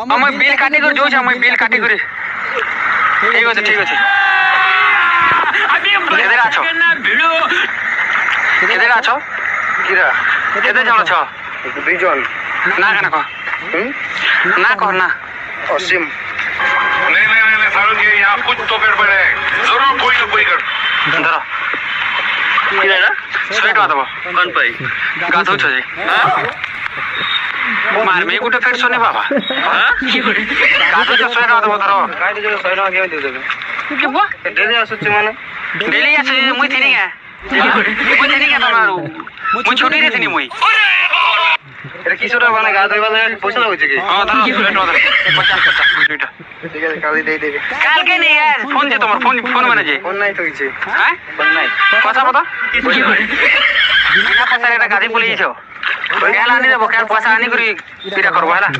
আমি বিল কাটি করে যাচ্ছি, আমি বিল কাটি করে। ঠিক আছে ঠিক আছে। কেদে আছো কেদে আছো কিরা কেদে জন আছো? দুইজন। না কেন কহ না কহ না। অসীম। नहीं नहीं नहीं नहीं सारुण ये यहाँ कुछ तो गड़बड़ है, जरूर कोई ना कोई गड़बड़। ধরো কিরা এটা? 100 টাকা দেবো। কোন পাই? গাধৌছ যে মারবে গোটে ফের শোনে বাবা। গাধৌছ 100 টাকা দেবো। ধরো গাড়ি যদি 100 টাকা কেউ দিয়ে দেবে? কি বল ডেলি আসছে মানে? ডেলি আছে মুই থিনি গে মুই থিনি গে তোমার মুই ছুটি রে থিনি মুই। এটা কিছুটা মানে গা ধোইবা পয়সা লাগুছে কি? হ্যাঁ ধরো 100 টাকা ধরো 50 দুইটা। ঠিক আছে কালই দিয়ে দেবে। কালকে নেই यार ফোন যে তোমার ফোন ফোন মানে যে ফোন নাই তো কিছু। হ্যাঁ ফোন নাই। কথা বলো বিনা পয়সার একটা গাড়ি পলিয়েছ। খেয়াল আনি দেবো, খেয়াল পয়সা আনি করি বিটা করবো হ্যাঁ।